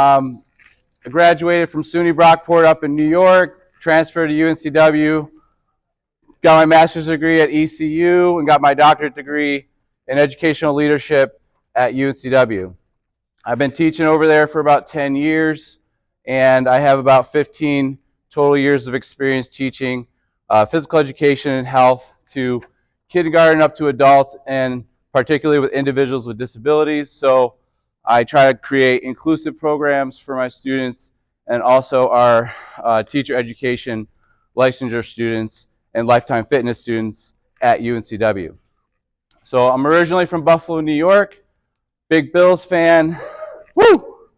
I graduated from SUNY Brockport up in New York, transferred to UNCW, got my master's degree at ECU, and got my doctorate degree in educational leadership at UNCW. I've been teaching over there for about 10 years, and I have about 15 total years of experience teaching physical education and health to kindergarten up to adults, and particularly with individuals with disabilities. So I try to create inclusive programs for my students and also our teacher education licensure students and lifetime fitness students at UNCW. So I'm originally from Buffalo, New York, big Bills fan. Woo!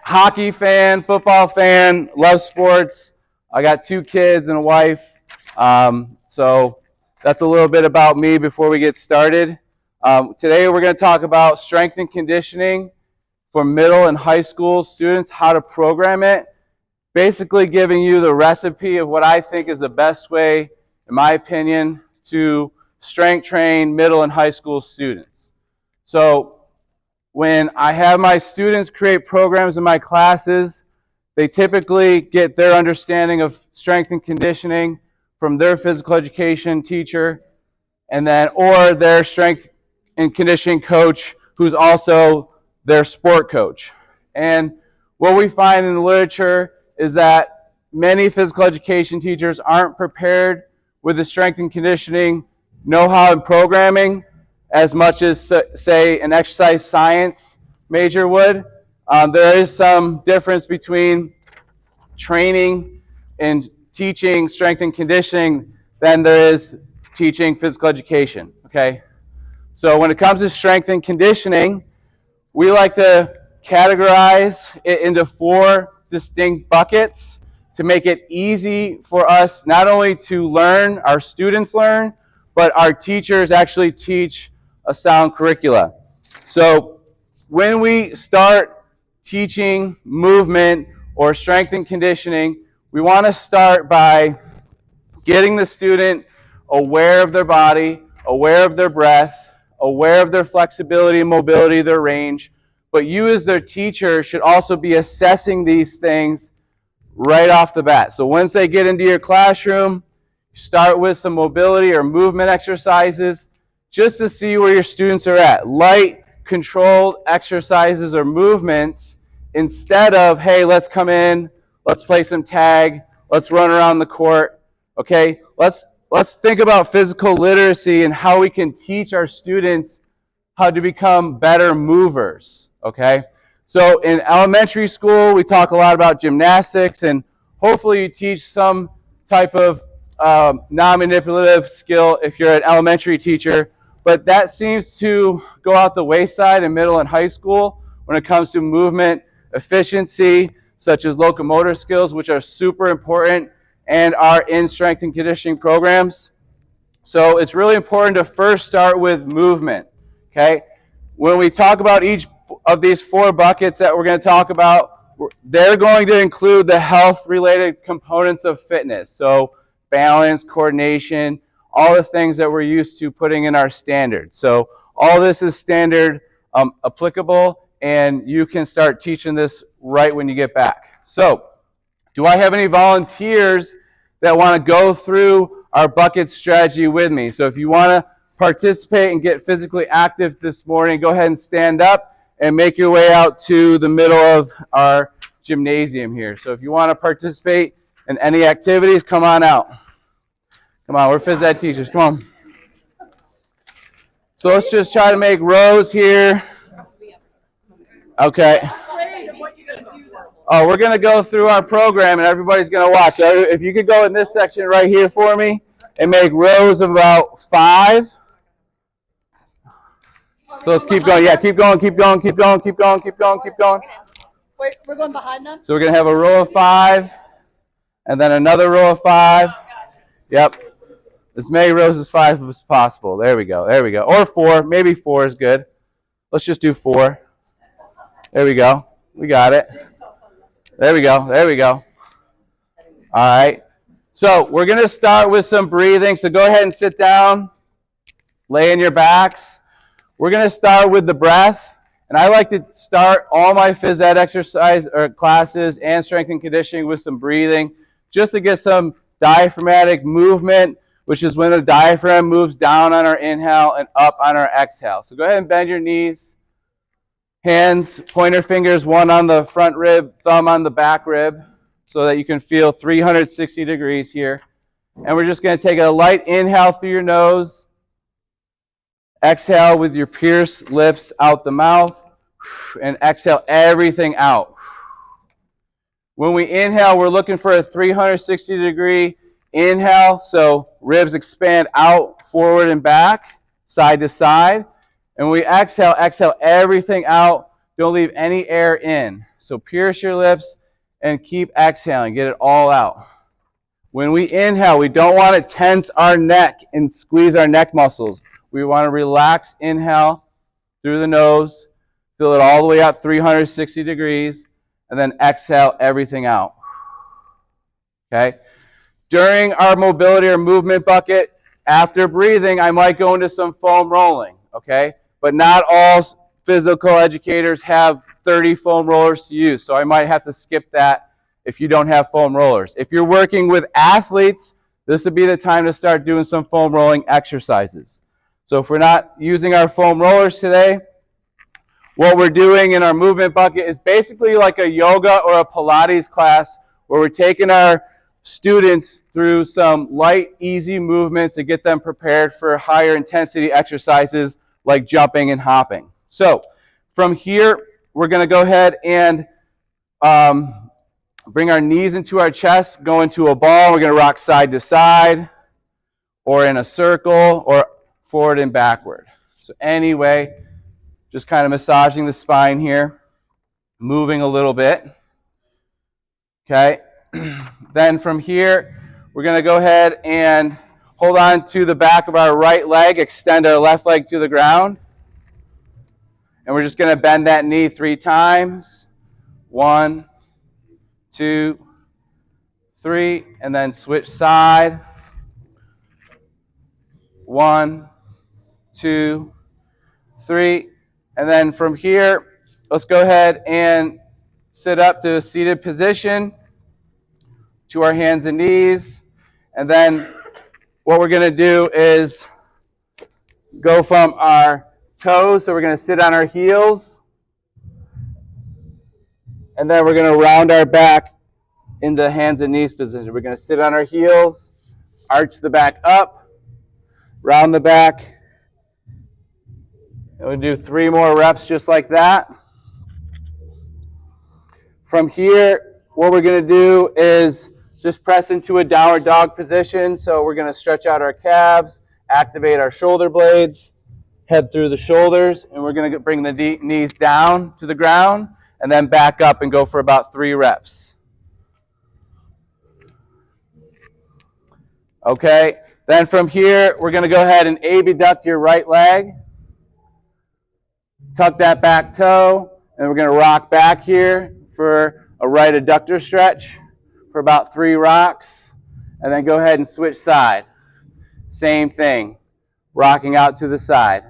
Hockey fan, football fan, love sports. I got 2 kids and a wife. So that's a little bit about me before we get started. Today we're going to talk about strength and conditioning for middle and high school students, how to program it. Basically giving you the recipe of what I think is the best way, in my opinion, to strength train middle and high school students. So when I have my students create programs in my classes, they typically get their understanding of strength and conditioning from their physical education teacher, and then or their strength and conditioning coach, who's also their sport coach. And what we find in the literature is that many physical education teachers aren't prepared with the strength and conditioning know-how and programming as much as, say, an exercise science major would. There is some difference between training and teaching strength and conditioning than there is teaching physical education, okay? So when it comes to strength and conditioning, we like to categorize it into 4 distinct buckets to make it easy for us not only to learn, our students learn, but our teachers actually teach a sound curricula. So when we start teaching movement or strength and conditioning, we want to start by getting the student aware of their body, aware of their breath, aware of their flexibility and mobility, their range. But you as their teacher should also be assessing these things right off the bat. So once they get into your classroom, start with some mobility or movement exercises just to see where your students are at. Light, controlled exercises or movements instead of, hey, let's come in, let's play some tag, let's run around the court. Okay, let's think about physical literacy and how we can teach our students how to become better movers. Okay, so in elementary school, we talk a lot about gymnastics, and hopefully you teach some type of non-manipulative skill if you're an elementary teacher, but that seems to go out the wayside in middle and high school when it comes to movement efficiency, such as locomotor skills, which are super important and are in strength and conditioning programs. So it's really important to first start with movement, okay? When we talk about each of these 4 buckets that we're going to talk about, they're going to include the health-related components of fitness. So balance, coordination, all the things that we're used to putting in our standards. So all this is standard applicable, and you can start teaching this right when you get back. So do I have any volunteers that want to go through our bucket strategy with me? So if you want to participate and get physically active this morning, go ahead and stand up and make your way out to the middle of our gymnasium here. So if you want to participate in any activities, come on out. Come on, we're phys ed teachers, come on. So let's just try to make rows here. Okay. Oh, we're going to go through our program and everybody's going to watch. So if you could go in this section right here for me and make rows of about 5. So let's keep going. Yeah, keep going, keep going, keep going, keep going, keep going, keep going. Wait, we're going behind them? So we're going to have a row of 5 and then another row of 5. Yep. As many rows as 5 as possible. There we go. There we go. Or 4. Maybe 4 is good. Let's just do 4. There we go. We got it. There we go. There we go. All right. So we're going to start with some breathing. So go ahead and sit down. Lay in your backs. We're going to start with the breath. And I like to start all my phys ed exercise or classes and strength and conditioning with some breathing, just to get some diaphragmatic movement, which is when the diaphragm moves down on our inhale and up on our exhale. So go ahead and bend your knees. Hands, pointer fingers, one on the front rib, thumb on the back rib, so that you can feel 360 degrees here. And we're just going to take a light inhale through your nose. Exhale with your pierced lips out the mouth. And exhale everything out. When we inhale, we're looking for a 360 degree inhale. So ribs expand out, forward and back, side to side. And when we exhale, exhale everything out. Don't leave any air in. So pierce your lips and keep exhaling. Get it all out. When we inhale, we don't want to tense our neck and squeeze our neck muscles. We want to relax, inhale through the nose. Fill it all the way up 360 degrees. And then exhale everything out. Okay? During our mobility or movement bucket, after breathing, I might go into some foam rolling. Okay? But not all physical educators have 30 foam rollers to use, so I might have to skip that if you don't have foam rollers. If you're working with athletes, this would be the time to start doing some foam rolling exercises. So if we're not using our foam rollers today, what we're doing in our movement bucket is basically like a yoga or a Pilates class where we're taking our students through some light, easy movements to get them prepared for higher intensity exercises like jumping and hopping. So from here, we're going to go ahead and bring our knees into our chest, go into a ball. We're going to rock side to side or in a circle or forward and backward. So anyway, just kind of massaging the spine here, moving a little bit. Okay. Then from here, we're going to go ahead and hold on to the back of our right leg, extend our left leg to the ground. And we're just going to bend that knee 3 times. 1, 2, 3, and then switch side. 1, 2, 3. And then from here, let's go ahead and sit up to a seated position to our hands and knees. And then what we're going to do is go from our toes. So we're going to sit on our heels. And then we're going to round our back into hands and knees position. We're going to sit on our heels, arch the back up, round the back. And we'll do 3 more reps just like that. From here, what we're going to do is just press into a downward dog position. So we're going to stretch out our calves, activate our shoulder blades, head through the shoulders, and we're going to bring the knees down to the ground and then back up and go for about 3 reps. Okay, then from here, we're going to go ahead and abduct your right leg. Tuck that back toe, and we're going to rock back here for a right adductor stretch for about 3 rocks, and then go ahead and switch side. Same thing, rocking out to the side.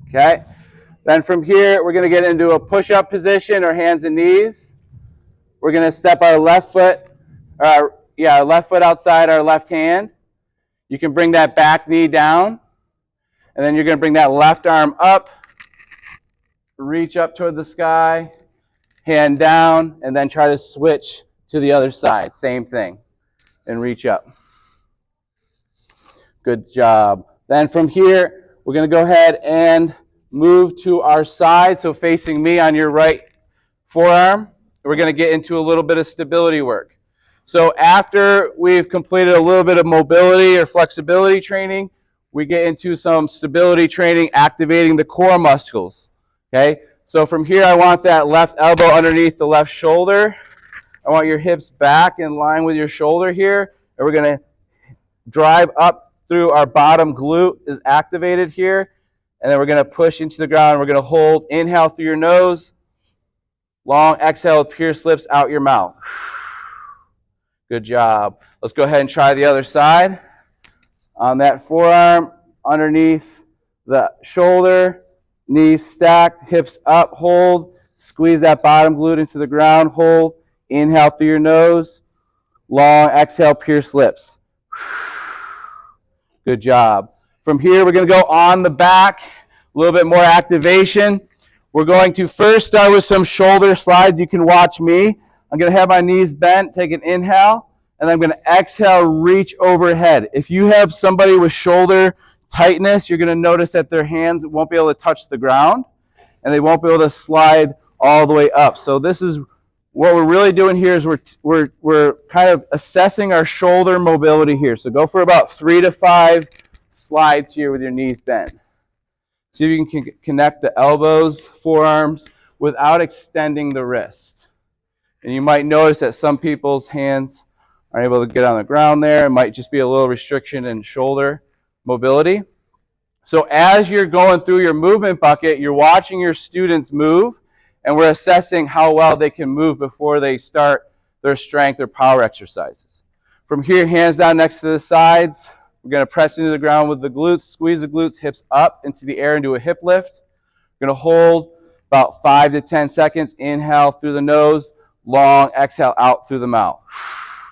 Okay, then from here, we're going to get into a push-up position, or hands and knees. We're going to step our left foot outside our left hand. You can bring that back knee down, and then you're going to bring that left arm up, reach up toward the sky, hand down, and then try to switch to the other side. Same thing, and reach up. Good job. Then from here, we're going to go ahead and move to our side, so facing me on your right forearm. We're going to get into a little bit of stability work. So after we've completed a little bit of mobility or flexibility training, we get into some stability training, activating the core muscles. Okay? So from here, I want that left elbow underneath the left shoulder. I want your hips back in line with your shoulder here. And we're going to drive up through our bottom glute is activated here. And then we're going to push into the ground. We're going to hold, inhale through your nose. Long exhale, pierce lips out your mouth. Good job. Let's go ahead and try the other side. On that forearm, underneath the shoulder, knees stacked, hips up, hold. Squeeze that bottom glute into the ground, hold. Inhale through your nose. Long exhale, pierce lips. Good job. From here, we're going to go on the back, a little bit more activation. We're going to first start with some shoulder slides. You can watch me. I'm going to have my knees bent, take an inhale, and I'm going to exhale, reach overhead. If you have somebody with shoulder tightness, you're going to notice that their hands won't be able to touch the ground, and they won't be able to slide all the way up. So this is what we're really doing here is we're kind of assessing our shoulder mobility here. So go for about 3 to 5 slides here with your knees bent. See if you can connect the elbows, forearms, without extending the wrist. And you might notice that some people's hands aren't able to get on the ground there. It might just be a little restriction in shoulder mobility. So as you're going through your movement bucket, you're watching your students move, and we're assessing how well they can move before they start their strength or power exercises. From here, hands down next to the sides. We're going to press into the ground with the glutes, squeeze the glutes, hips up into the air into a hip lift. We're going to hold about 5 to 10 seconds. Inhale through the nose, long exhale out through the mouth.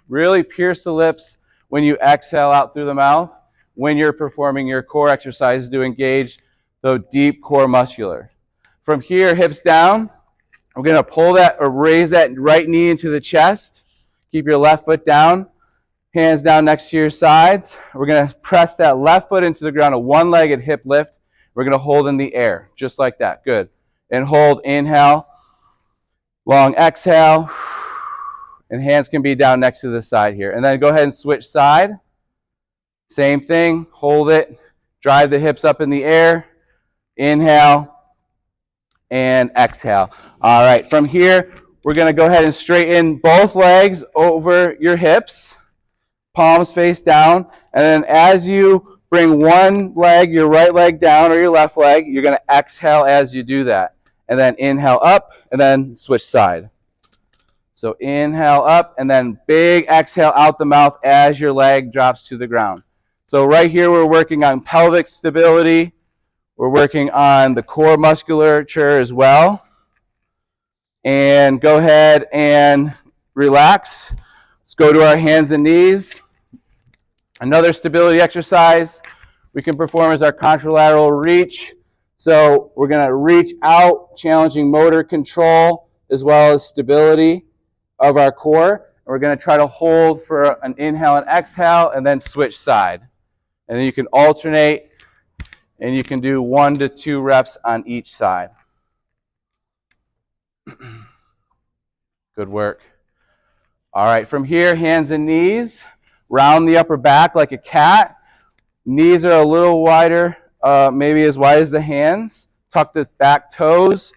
Really pierce the lips when you exhale out through the mouth when you're performing your core exercises to engage the deep core muscular. From here, hips down. We're going to pull that or raise that right knee into the chest. Keep your left foot down. Hands down next to your sides. We're going to press that left foot into the ground, a one-legged hip lift. We're going to hold in the air, just like that. Good. And hold, inhale. Long exhale. And hands can be down next to the side here. And then go ahead and switch side. Same thing. Hold it. Drive the hips up in the air. Inhale. And exhale. All right, from here, we're going to go ahead and straighten both legs over your hips, palms face down, and then as you bring one leg, your right leg down or your left leg, you're going to exhale as you do that. And then inhale up, and then switch side. So inhale up, and then big exhale out the mouth as your leg drops to the ground. So right here, we're working on pelvic stability. We're working on the core musculature as well. And go ahead and relax. Let's go to our hands and knees. Another stability exercise we can perform is our contralateral reach. So we're going to reach out, challenging motor control as well as stability of our core. And we're going to try to hold for an inhale and exhale and then switch side. And then you can alternate. And you can do 1 to 2 reps on each side. Good work. All right, from here, hands and knees. Round the upper back like a cat. Knees are a little wider, maybe as wide as the hands. Tuck the back toes.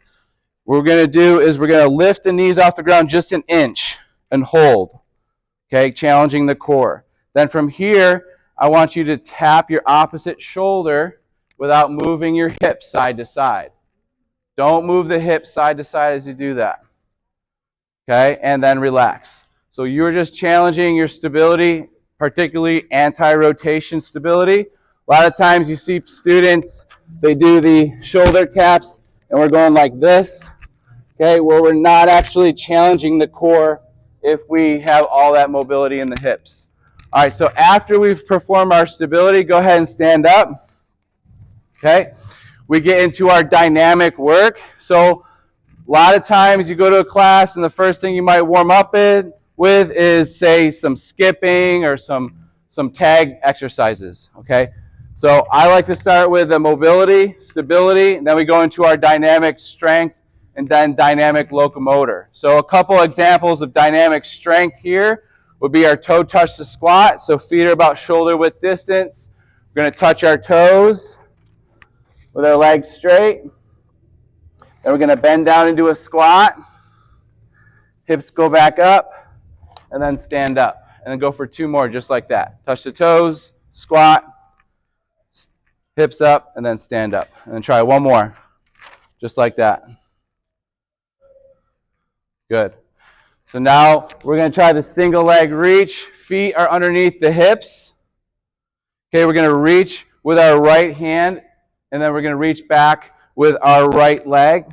What we're going to do is we're going to lift the knees off the ground just an inch and hold. Okay, challenging the core. Then from here, I want you to tap your opposite shoulder without moving your hips side to side. Don't move the hips side to side as you do that. Okay, and then relax. So you're just challenging your stability, particularly anti-rotation stability. A lot of times you see students, they do the shoulder taps, and we're going like this, okay, where we're not actually challenging the core if we have all that mobility in the hips. All right, so after we've performed our stability, go ahead and stand up. Okay, we get into our dynamic work. So a lot of times you go to a class and the first thing you might warm up with is, say, some skipping or some tag exercises. Okay, so I like to start with the mobility, stability, and then we go into our dynamic strength and then dynamic locomotor. So a couple examples of dynamic strength here would be our toe touch to squat. So feet are about shoulder width distance. We're going to touch our toes with our legs straight. Then we're going to bend down into a squat. Hips go back up, and then stand up. And then go for 2 more just like that. Touch the toes, squat, hips up, and then stand up. And then try 1 more, just like that. Good. So now we're going to try the single leg reach. Feet are underneath the hips. Okay, we're going to reach with our right hand and then we're going to reach back with our right leg.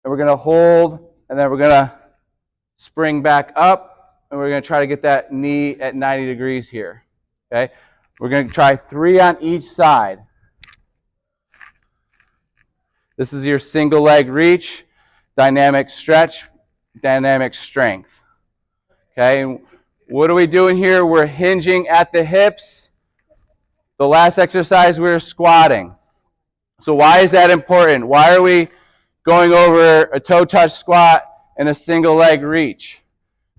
And we're going to hold, and then we're going to spring back up, and we're going to try to get that knee at 90 degrees here. Okay? We're going to try 3 on each side. This is your single leg reach, dynamic stretch, dynamic strength. Okay? And what are we doing here? We're hinging at the hips. The last exercise, we were squatting. So why is that important? Why are we going over a toe touch squat and a single leg reach?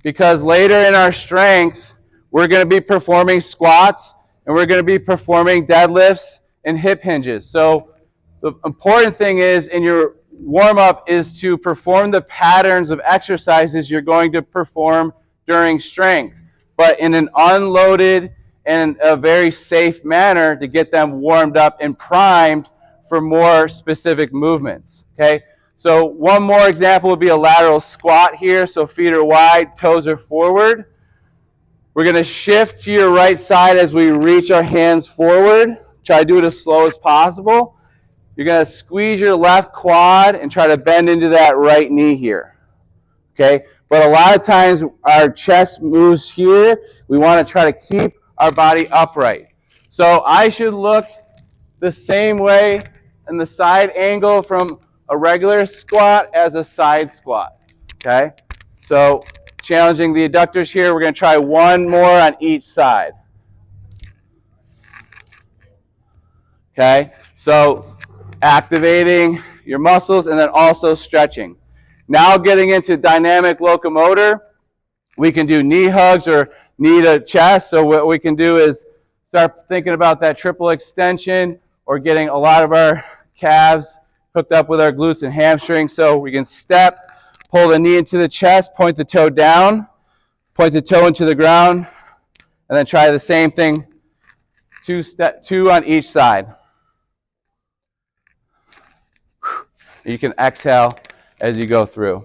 Because later in our strength, we're going to be performing squats and we're going to be performing deadlifts and hip hinges. So the important thing is in your warm-up is to perform the patterns of exercises you're going to perform during strength, but in an unloaded and a very safe manner to get them warmed up and primed for more specific movements. Okay? So one more example would be a lateral squat here. So feet are wide, toes are forward. We're going to shift to your right side as we reach our hands forward. Try to do it as slow as possible. You're going to squeeze your left quad and try to bend into that right knee here. Okay? But a lot of times our chest moves here. We want to try to keep our body upright. So I should look the same way in the side angle from a regular squat as a side squat. Okay? So challenging the adductors here. We're going to try one more on each side. Okay? So activating your muscles and then also stretching. Now getting into dynamic locomotor, we can do knee hugs or knee to chest. So what we can do is start thinking about that triple extension or getting a lot of our calves hooked up with our glutes and hamstrings. So we can step, pull the knee into the chest, point the toe down, point the toe into the ground, and then try the same thing, two on each side. You can exhale as you go through.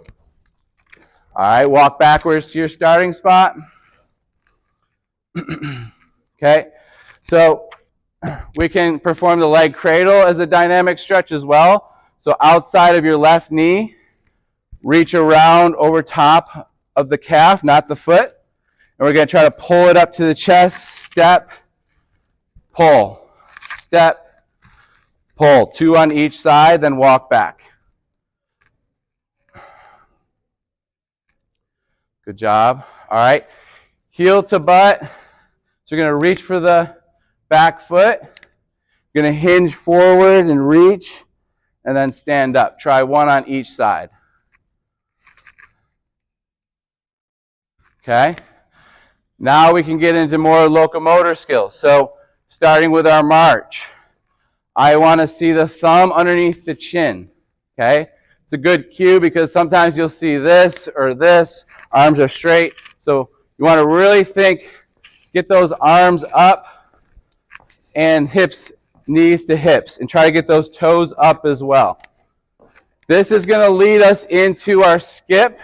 All right, walk backwards to your starting spot. Okay, so we can perform the leg cradle as a dynamic stretch as well. So outside of your left knee, reach around over top of the calf, not the foot. And we're going to try to pull it up to the chest, step, pull, step, pull. 2 on each side, then walk back. Good job. All right. Heel to butt. So you're going to reach for the back foot. You're going to hinge forward and reach, and then stand up. Try 1 on each side. Okay. Now we can get into more locomotor skills. So starting with our march. I want to see the thumb underneath the chin. Okay. It's a good cue because sometimes you'll see this or this. Arms are straight. So you want to really think, get those arms up and hips, knees to hips, and try to get those toes up as well. This is going to lead us into our skip.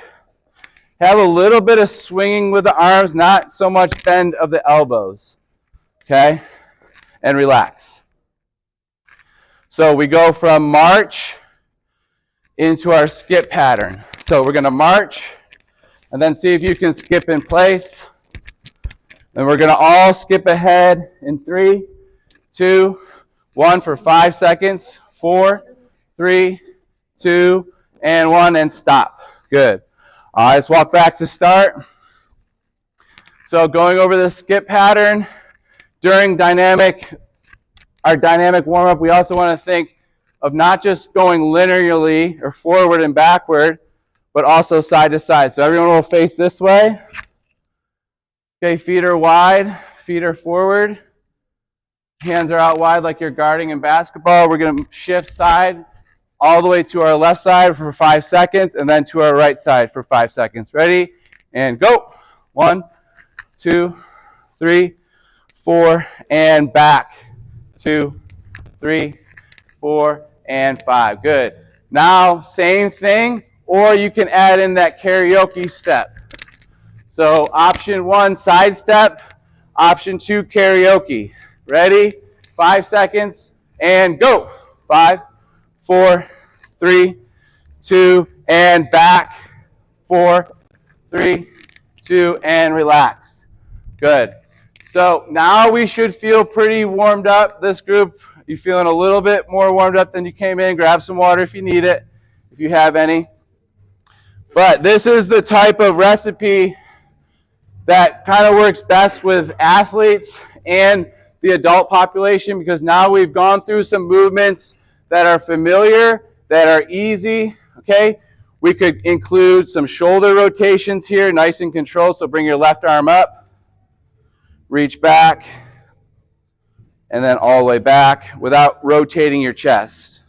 Have a little bit of swinging with the arms, not so much bend of the elbows. Okay? And relax. So we go from march into our skip pattern. So we're going to march, and then see if you can skip in place. And we're going to all skip ahead in 3, 2, 1 for 5 seconds. 4, 3, 2, and 1, and stop. Good. All right, let's walk back to start. So going over the skip pattern, during our dynamic warm-up, we also want to think of not just going linearly or forward and backward, but also side to side. So everyone will face this way. Okay, feet are wide, feet are forward. Hands are out wide like you're guarding in basketball. We're going to shift side all the way to our left side for 5 seconds, and then to our right side for 5 seconds. Ready? And go. 1, 2, 3, 4, and back. 2, 3, 4, and 5. Good. Now, same thing, or you can add in that karaoke step. So option 1, side step. Option 2, karaoke. Ready? 5 seconds, and go. 5, 4, 3, 2, and back. 4, 3, 2, and relax. Good. So now we should feel pretty warmed up. This group, you feeling a little bit more warmed up than you came in. Grab some water if you need it, if you have any. But this is the type of recipe that kind of works best with athletes and the adult population, because now we've gone through some movements that are familiar, that are easy, okay? We could include some shoulder rotations here, nice and controlled. So bring your left arm up, reach back, and then all the way back without rotating your chest.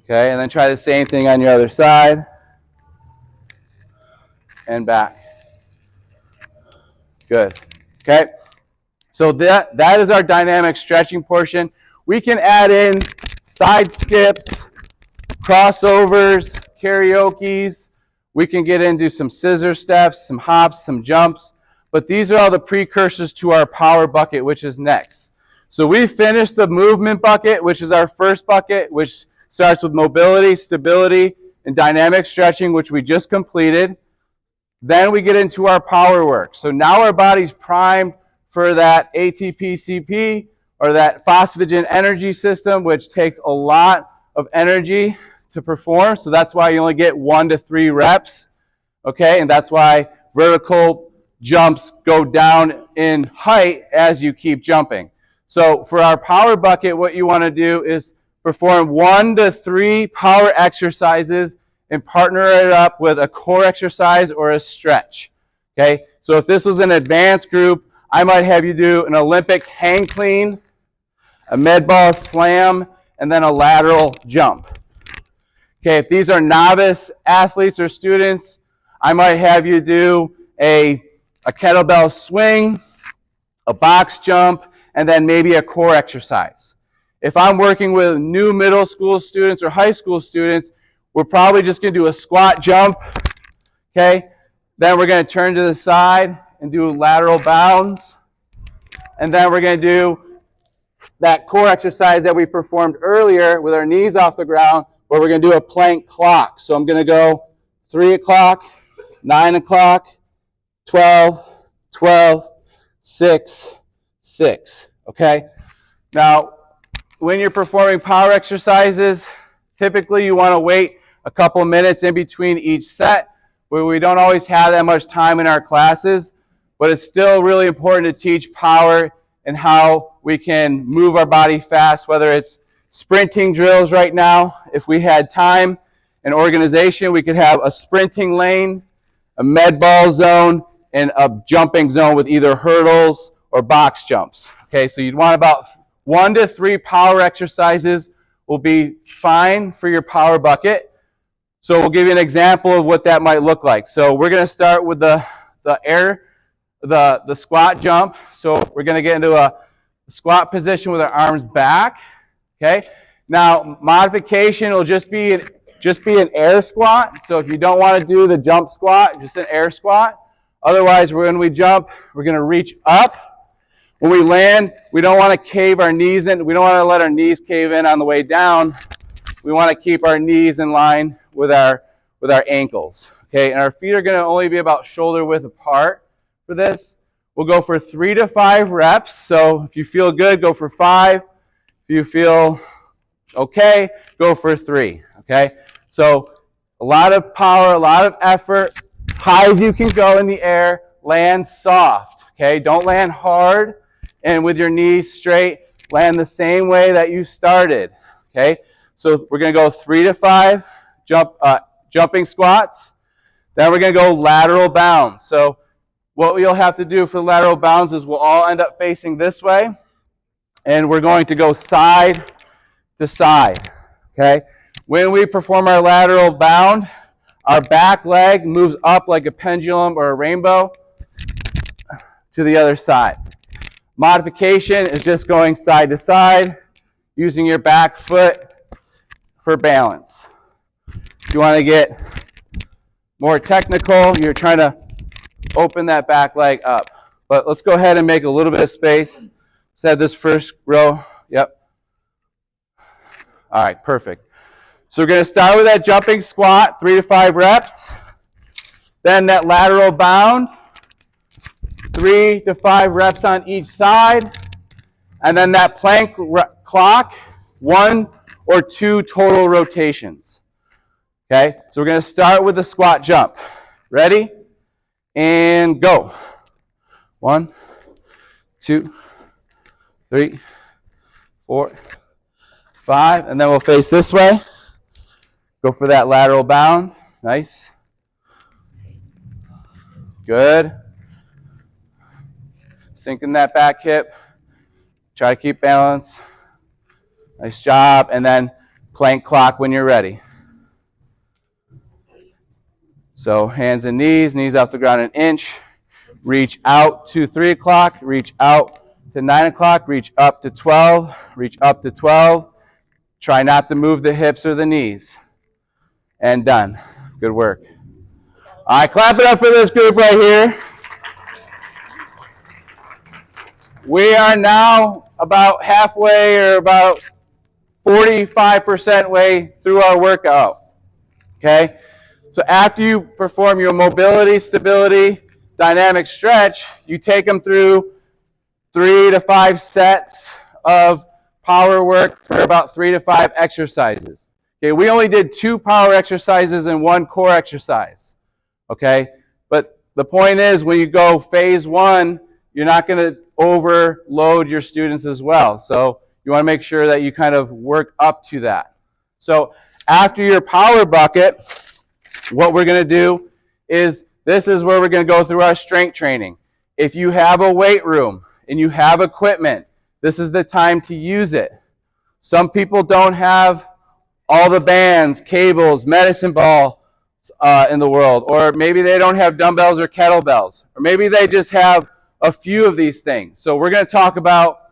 Okay, and then try the same thing on your other side, and back. Good. Okay, so that is our dynamic stretching portion. We can add in side skips, crossovers, karaokes. We can get into some scissor steps, some hops, some jumps. But these are all the precursors to our power bucket, which is next. So we finished the movement bucket, which is our first bucket, which starts with mobility, stability, and dynamic stretching, which we just completed. Then we get into our power work. So now our body's primed for that ATP-CP, or that phosphagen energy system, which takes a lot of energy to perform. So that's why you only get 1 to 3 reps. Okay, and that's why vertical jumps go down in height as you keep jumping. So for our power bucket, what you want to do is perform 1 to 3 power exercises and partner it up with a core exercise or a stretch. Okay, so if this was an advanced group, I might have you do an Olympic hang clean, a med ball slam, and then a lateral jump. Okay, if these are novice athletes or students, I might have you do a kettlebell swing, a box jump, and then maybe a core exercise. If I'm working with new middle school students or high school students, we're probably just going to do a squat jump, okay? Then we're going to turn to the side and do lateral bounds. And then we're going to do that core exercise that we performed earlier with our knees off the ground, where we're going to do a plank clock. So I'm going to go 3 o'clock, 9 o'clock, 12, 12, 6, 6, okay? Now, when you're performing power exercises, typically you want to wait a couple minutes in between each set, where we don't always have that much time in our classes, but it's still really important to teach power and how we can move our body fast, whether it's sprinting drills right now. If we had time and organization, we could have a sprinting lane, a med ball zone, and a jumping zone with either hurdles or box jumps. Okay, so you'd want about 1 to 3 power exercises will be fine for your power bucket. So we'll give you an example of what that might look like. So we're going to start with the squat jump. So we're going to get into a squat position with our arms back. Okay. Now modification will just be an air squat. So if you don't want to do the jump squat, just an air squat. Otherwise, when we jump, we're going to reach up. When we land, we don't want to cave our knees in. We don't want to let our knees cave in on the way down. We want to keep our knees in line with our ankles. Okay, and our feet are going to only be about shoulder width apart for this. We'll go for 3 to 5 reps. So if you feel good, go for 5. If you feel okay, go for 3. Okay, so a lot of power, a lot of effort. High as you can go in the air. Land soft. Okay, don't land hard. And with your knees straight, land the same way that you started. Okay, so we're going to go 3 to 5 jumping squats. Then we're going to go lateral bounds. So what you'll have to do for lateral bounds is we'll all end up facing this way, and we're going to go side to side. Okay, when we perform our lateral bound, our back leg moves up like a pendulum or a rainbow to the other side. Modification is just going side to side, using your back foot for balance. If you want to get more technical, you're trying to open that back leg up. But let's go ahead and make a little bit of space. Let's have this first row Yep. All right, perfect. So we're going to start with that jumping squat, 3 to 5 reps. Then that lateral bound, 3 to 5 reps on each side. And then that plank clock, 1 or 2 total rotations. Okay, so we're going to start with the squat jump. Ready? And go. 1, 2, 3, 4, 5. And then we'll face this way. Go for that lateral bound. Nice. Good. Sinking that back hip. Try to keep balance. Nice job. And then plank clock when you're ready. So hands and knees off the ground an inch. Reach out to 3 o'clock. Reach out to 9 o'clock. Reach up to 12. Reach up to 12. Try not to move the hips or the knees. And done. Good work. All right, clap it up for this group right here. We are now about halfway or about 45% way through our workout. Okay? So after you perform your mobility, stability, dynamic stretch, you take them through 3 to 5 sets of power work for about 3 to 5 exercises. Okay, we only did 2 power exercises and 1 core exercise. Okay, but the point is when you go phase 1, you're not going to overload your students as well. So you want to make sure that you kind of work up to that. So after your power bucket, what we're going to do is this is where we're going to go through our strength training. If you have a weight room and you have equipment, this is the time to use it. Some people don't have all the bands, cables, medicine ball in the world, or maybe they don't have dumbbells or kettlebells, or maybe they just have a few of these things. So we're going to talk about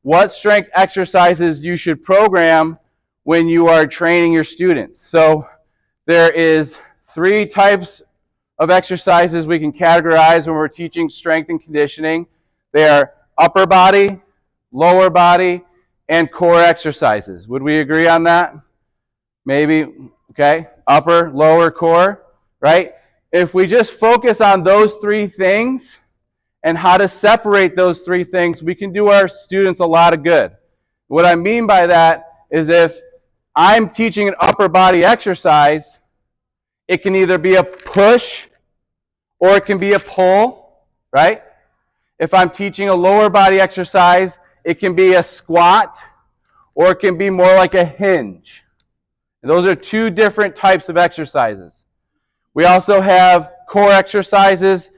what strength exercises you should program when you are training your students. So there is 3 types of exercises we can categorize when we're teaching strength and conditioning. They are upper body, lower body, and core exercises. Would we agree on that? Maybe, okay, upper, lower, core, right? If we just focus on those 3 things and how to separate those 3 things, we can do our students a lot of good. What I mean by that is if I'm teaching an upper body exercise, it can either be a push or it can be a pull, right? If I'm teaching a lower body exercise, it can be a squat or it can be more like a hinge. And those are 2 different types of exercises. We also have core exercises,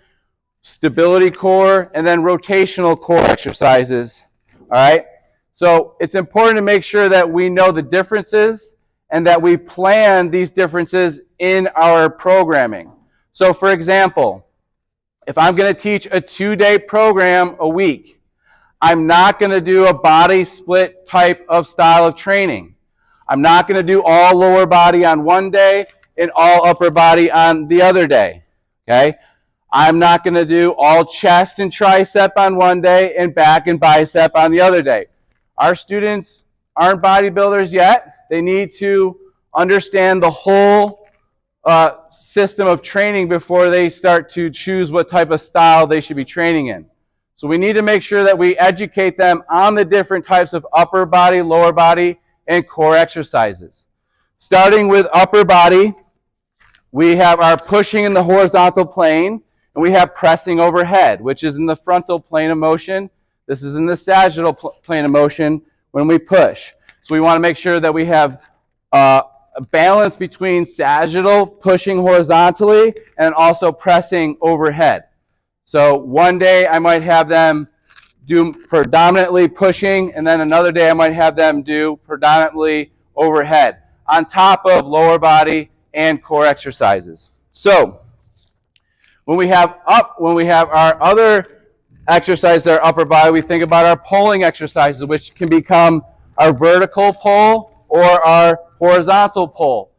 stability core, and then rotational core exercises. All right? So it's important to make sure that we know the differences and that we plan these differences in our programming. So for example, if I'm going to teach a 2-day program a week, I'm not going to do a body split type of style of training. I'm not going to do all lower body on one day and all upper body on the other day. Okay? I'm not going to do all chest and tricep on one day and back and bicep on the other day. Our students aren't bodybuilders yet. They need to understand the whole system of training before they start to choose what type of style they should be training in. So we need to make sure that we educate them on the different types of upper body, lower body, and core exercises. Starting with upper body, we have our pushing in the horizontal plane, and we have pressing overhead, which is in the frontal plane of motion. This is in the sagittal plane of motion when we push. So we want to make sure that we have a balance between sagittal, pushing horizontally, and also pressing overhead. So one day I might have them do predominantly pushing, and then another day I might have them do predominantly overhead, on top of lower body and core exercises. So when we have our other exercises that are upper body, we think about our pulling exercises, which can become our vertical pull or our horizontal pull.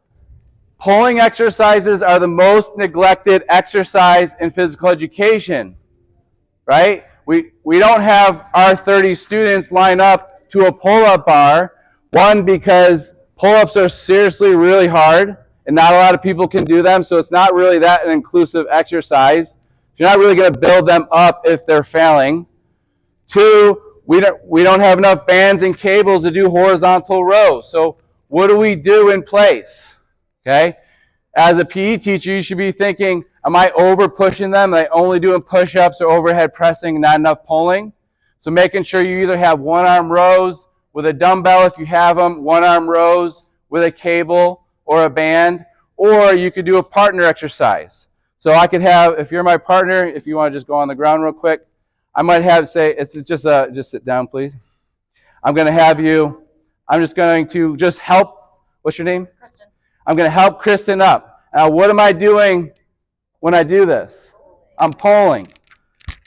Pulling exercises are the most neglected exercise in physical education, right? We don't have our 30 students line up to a pull-up bar. One, because pull-ups are seriously really hard, and not a lot of people can do them, so it's not really that an inclusive exercise. You're not really going to build them up if they're failing. Two, we don't have enough bands and cables to do horizontal rows. So what do we do in place? Okay? As a PE teacher, you should be thinking, am I over pushing them? Am I only doing push-ups or overhead pressing, not enough pulling? So making sure you either have one-arm rows with a dumbbell if you have them, one-arm rows with a cable or a band, or you could do a partner exercise. So I could have, if you're my partner, if you want to just go on the ground real quick, I might have, say, it's just sit down, please. I'm going to have you, I'm just going to just help, what's your name? Kristen. I'm going to help Kristen up. Now, what am I doing when I do this? I'm pulling.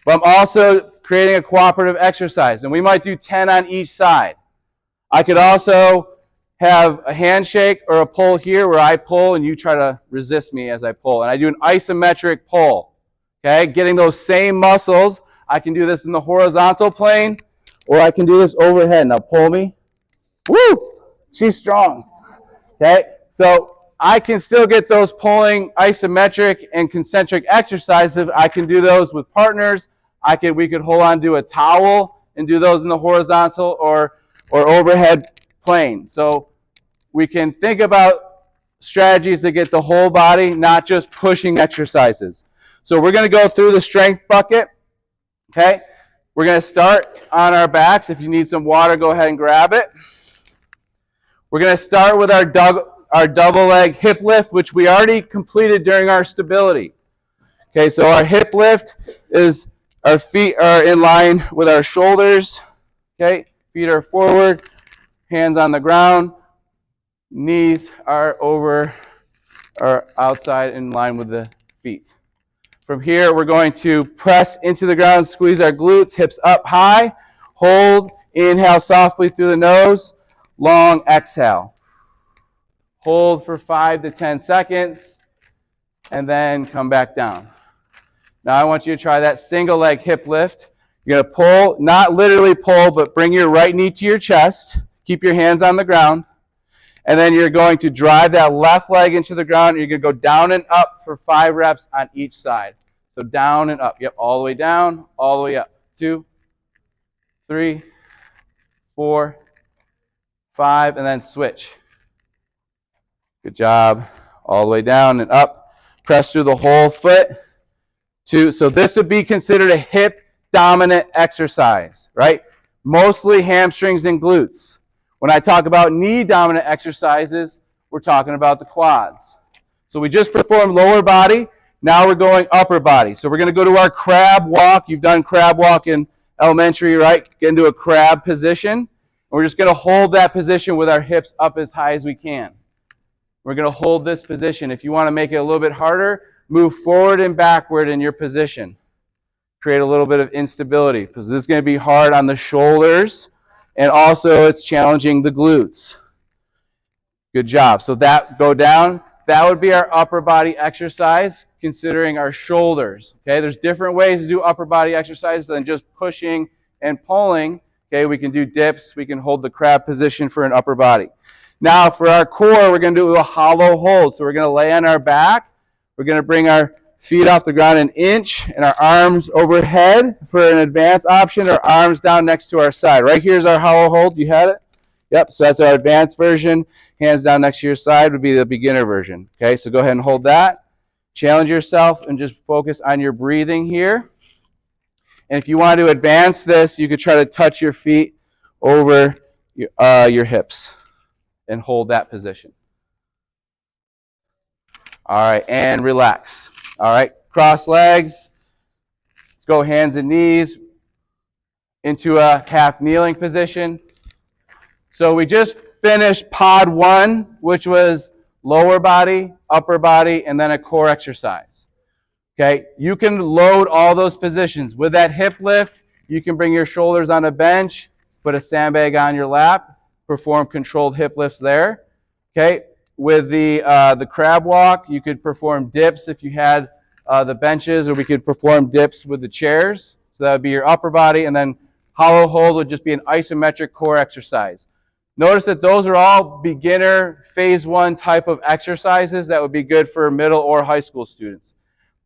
But I'm also creating a cooperative exercise. And we might do 10 on each side. I could also have a handshake or a pull here where I pull and you try to resist me as I pull. And I do an isometric pull. Okay, getting those same muscles. I can do this in the horizontal plane, or I can do this overhead. Now pull me. Woo! She's strong. Okay, so I can still get those pulling isometric and concentric exercises. I can do those with partners. We could hold on to a towel and do those in the horizontal or overhead plane. So we can think about strategies to get the whole body, not just pushing exercises. So we're going to go through the strength bucket. Okay, we're going to start on our backs. If you need some water, go ahead and grab it. We're going to start with our double leg hip lift, which we already completed during our stability. Okay, so our hip lift is our feet are in line with our shoulders. Okay, feet are forward, hands on the ground, knees are over or outside in line with the feet. From here, we're going to press into the ground, squeeze our glutes, hips up high, hold, inhale softly through the nose, long exhale. Hold for 5 to 10 seconds, and then come back down. Now I want you to try that single leg hip lift. You're going to pull, not literally pull, but bring your right knee to your chest. Keep your hands on the ground. And then you're going to drive that left leg into the ground. You're going to go down and up for 5 reps on each side. So down and up. Yep, all the way down, all the way up. 2, 3, 4, 5, and then switch. Good job. All the way down and up. Press through the whole foot. 2. So this would be considered a hip dominant exercise, right? Mostly hamstrings and glutes. When I talk about knee dominant exercises, we're talking about the quads. So we just performed lower body. Now we're going upper body. So we're going to go to our crab walk. You've done crab walk in elementary, right? Get into a crab position. We're just going to hold that position with our hips up as high as we can. We're going to hold this position. If you want to make it a little bit harder, move forward and backward in your position. Create a little bit of instability because this is going to be hard on the shoulders, and also it's challenging the glutes. Good job. So that go down. That would be our upper body exercise, considering our shoulders. Okay, there's different ways to do upper body exercises than just pushing and pulling. Okay, we can do dips. We can hold the crab position for an upper body. Now for our core, we're going to do a hollow hold. So we're going to lay on our back. We're going to bring our feet off the ground an inch and our arms overhead for an advanced option, or arms down next to our side. Right here's our hollow hold. You had it? Yep, so that's our advanced version. Hands down next to your side would be the beginner version. Okay, so go ahead and hold that. Challenge yourself and just focus on your breathing here. And if you want to advance this, you could try to touch your feet over your hips and hold that position. All right, and relax. All right, cross legs. Let's go hands and knees into a half kneeling position. So we just finished pod 1, which was lower body, upper body, and then a core exercise. Okay, you can load all those positions. With that hip lift, you can bring your shoulders on a bench, put a sandbag on your lap, perform controlled hip lifts there. Okay, with the crab walk, you could perform dips if you had the benches, or we could perform dips with the chairs. So that would be your upper body, and then Hollow hold would just be an isometric core exercise. Notice that those are all beginner phase 1 type of exercises that would be good for middle or high school students.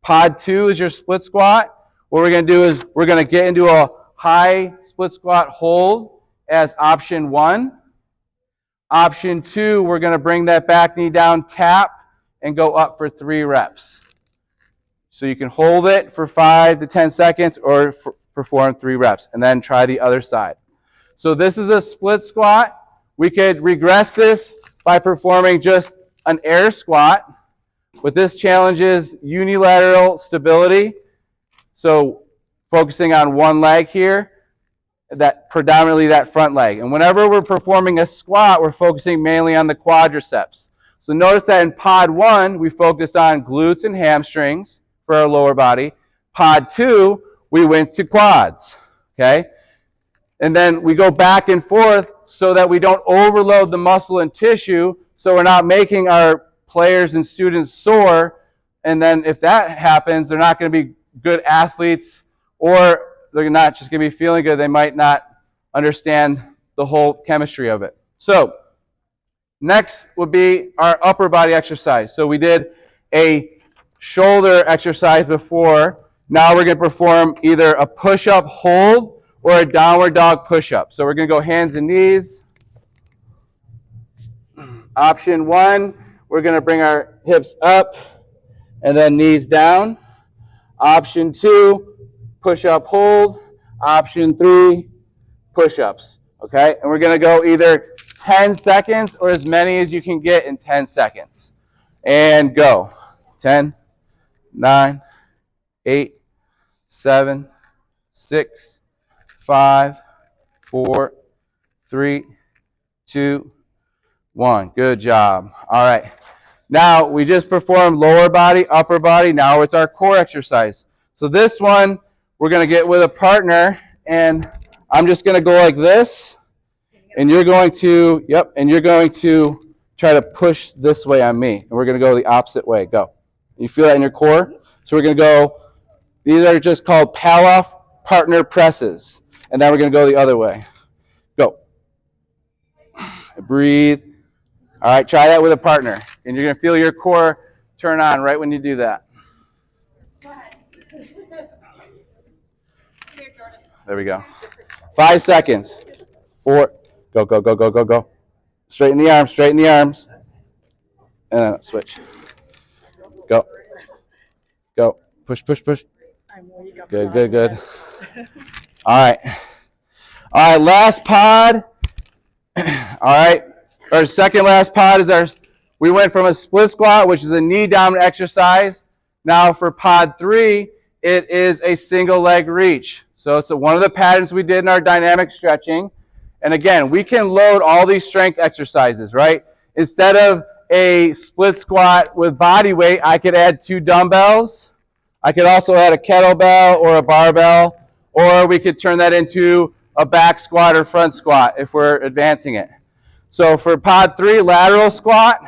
Pod 2 is your split squat. What we're going to do is we're going to get into a high split squat hold as option 1. Option 2, we're going to bring that back knee down, tap, and go up for 3 reps. So you can hold it for 5 to 10 seconds or perform 3 reps, and then try the other side. So this is a split squat. We could regress this by performing just an air squat, but this challenges unilateral stability. So focusing on one leg here, that predominantly that front leg. And whenever we're performing a squat, we're focusing mainly on the quadriceps. So notice that in pod 1, we focused on glutes and hamstrings for our lower body. Pod 2, we went to quads, okay? And then we go back and forth so that we don't overload the muscle and tissue, so we're not making our players and students sore. And then if that happens, they're not going to be good athletes, or they're not just going to be feeling good. They might not understand the whole chemistry of it. So next would be our upper body exercise. So we did a shoulder exercise before. Now we're going to perform either a push-up hold or a downward dog push-up. So we're going to go hands and knees. Option 1, we're going to bring our hips up and then knees down. Option 2, push-up hold. Option 3, push-ups. Okay? And we're going to go either 10 seconds or as many as you can get in 10 seconds. And go. 10, 9, 8, 7, 6, 5, 4, 3, 2, 1. Good job. All right. Now, we just performed lower body, upper body. Now it's our core exercise. So this one, we're going to get with a partner, and I'm just going to go like this, and you're going to, and you're going to try to push this way on me. And we're going to go the opposite way. Go. You feel that in your core? So we're going to go, these are just called Palloff partner presses. And then we're going to go the other way. Go. Breathe. All right, try that with a partner. And you're going to feel your core turn on right when you do that. There we go. 5 seconds. 4. Go, go, go, go, go, go. Straighten the arms, straighten the arms. And then switch. Go. Go. Push, push, push. Good, good, good. All right. All right, last pod. All right. Our second last pod is we went from a split squat, which is a knee dominant exercise. Now for pod 3, it is a single leg reach. So it's one of the patterns we did in our dynamic stretching. And again, we can load all these strength exercises, right? Instead of a split squat with body weight, I could add 2 dumbbells. I could also add a kettlebell or a barbell, or we could turn that into a back squat or front squat if we're advancing it. So for pod 3, lateral squat,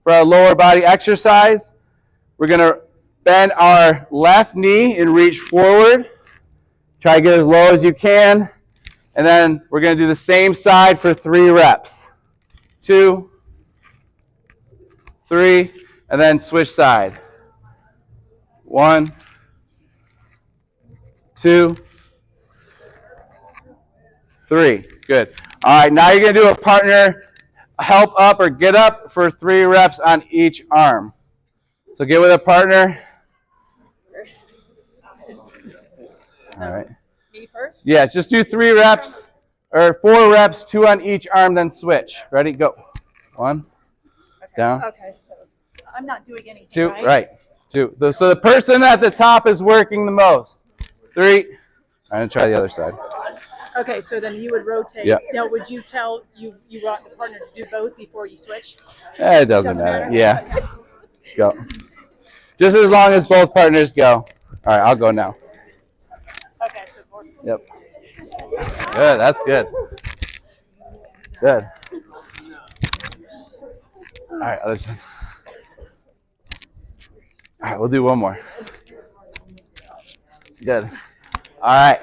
for our lower body exercise, we're going to bend our left knee and reach forward. Try to get as low as you can. And then we're going to do the same side for 3 reps. 2, 3, and then switch side. 1, 2, 3. Good. All right, now you're going to do a partner help up or get up for 3 reps on each arm. So get with a partner. All right. Me first? Yeah, just do 3 reps or 4 reps, 2 on each arm, then switch. Ready? Go. 1. Okay. Down. Okay, so I'm not doing anything. 2. Right. 2. So the person at the top is working the most. 3. I'm going to try the other side. Okay, so then you would rotate. Yeah. Now, would you tell you want the partner to do both before you switch? It doesn't matter. Yeah. Go. Just as long as both partners go. All right, I'll go now. Okay. So Yep. Good. That's good. Good. All right, other side. All right, we'll do one more. Good. All right.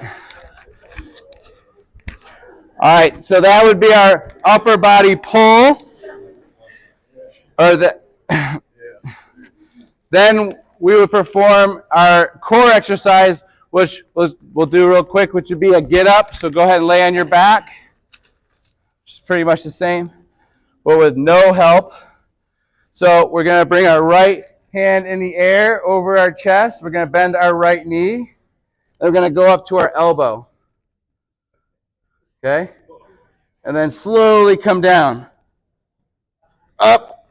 All right, so that would be our upper body pull, or then we would perform our core exercise, which we'll do real quick, which would be a get up. So go ahead and lay on your back. It's pretty much the same, but with no help. So we're going to bring our right hand in the air over our chest. We're going to bend our right knee. And we're going to go up to our elbow. Okay? And then slowly come down. Up.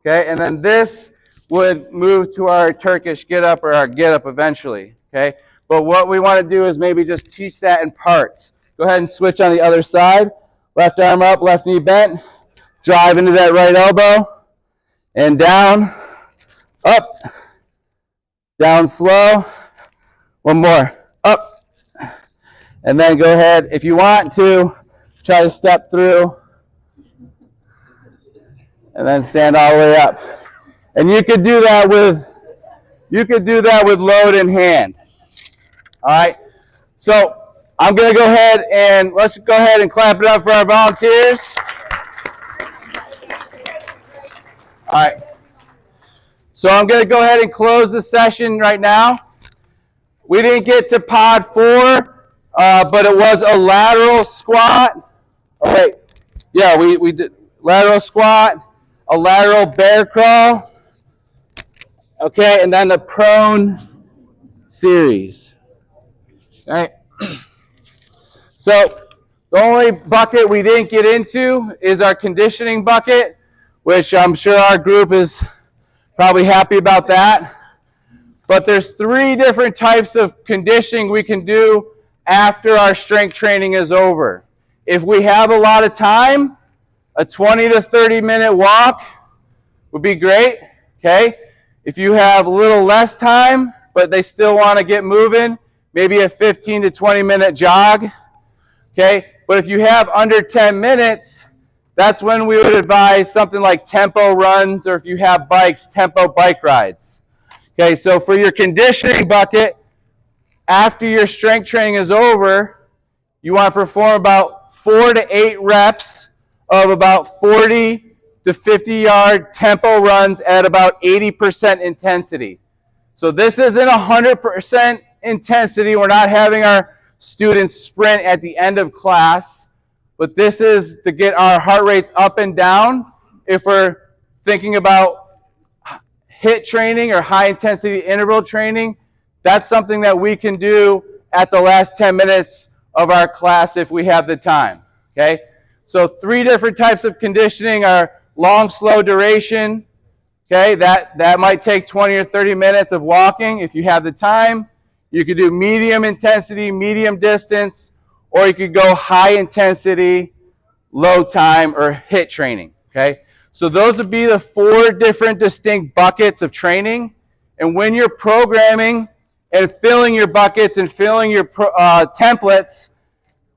Okay? And then this would move to our Turkish get up or our get up eventually. Okay? But what we want to do is maybe just teach that in parts. Go ahead and switch on the other side. Left arm up, left knee bent. Drive into that right elbow. And down. Up. Down slow. One more. Up. And then go ahead, if you want to, try to step through. And then stand all the way up. And you could do that with load in hand. All right. So I'm going to go ahead and let's go ahead and clap it up for our volunteers. All right. So I'm going to go ahead and close the session right now. We didn't get to pod 4, but it was a lateral squat. Oh, wait. Yeah, we did lateral squat, a lateral bear crawl. Okay, and then the prone series. All right. So the only bucket we didn't get into is our conditioning bucket, which I'm sure our group is probably happy about that. But there's 3 different types of conditioning we can do after our strength training is over. If we have a lot of time, a 20 to 30 minute walk would be great. Okay? If you have a little less time, but they still want to get moving, maybe a 15 to 20 minute jog. Okay? But if you have under 10 minutes, that's when we would advise something like tempo runs, or if you have bikes, tempo bike rides. Okay, so for your conditioning bucket, after your strength training is over, you want to perform about 4 to 8 reps of about 40 to 50-yard tempo runs at about 80% intensity. So this isn't 100% intensity. We're not having our students sprint at the end of class, but this is to get our heart rates up and down. If we're thinking about HIIT training or high intensity interval training, that's something that we can do at the last 10 minutes of our class if we have the time. Okay? So 3 different types of conditioning are long, slow duration. Okay, that might take 20 or 30 minutes of walking if you have the time. You could do medium intensity, medium distance, or you could go high intensity, low time, or HIIT training. Okay, so those would be the 4 different distinct buckets of training. And when you're programming and filling your buckets and filling your templates,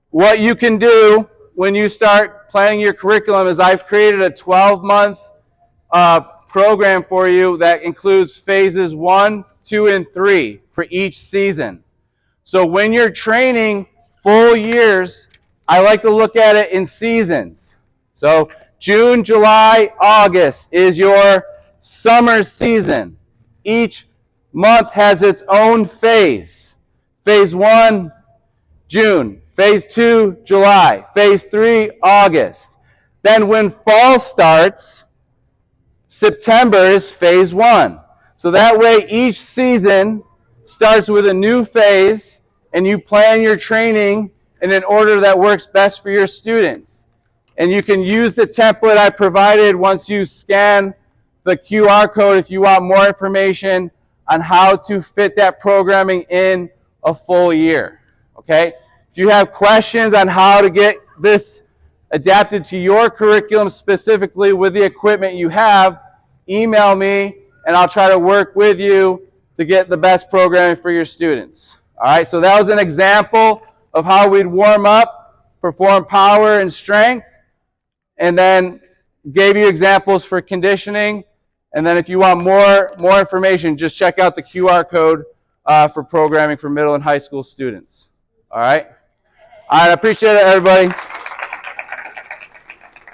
what you can do when you start planning your curriculum is I've created a 12-month program for you that includes phases 1, 2, and 3 for each season. So when you're training full years, I like to look at it in seasons. So June, July, August is your summer season. Each month has its own phase. Phase 1, June. Phase 2, July. Phase 3, August. Then when fall starts, September is phase 1. So that way each season starts with a new phase and you plan your training in an order that works best for your students. And you can use the template I provided once you scan the QR code if you want more information on how to fit that programming in a full year. Okay? If you have questions on how to get this adapted to your curriculum specifically with the equipment you have, email me and I'll try to work with you to get the best programming for your students. All right, so that was an example of how we'd warm up, perform power and strength, and then gave you examples for conditioning. And then if you want more information, just check out the QR code for programming for middle and high school students. All right? All right, I appreciate it, everybody.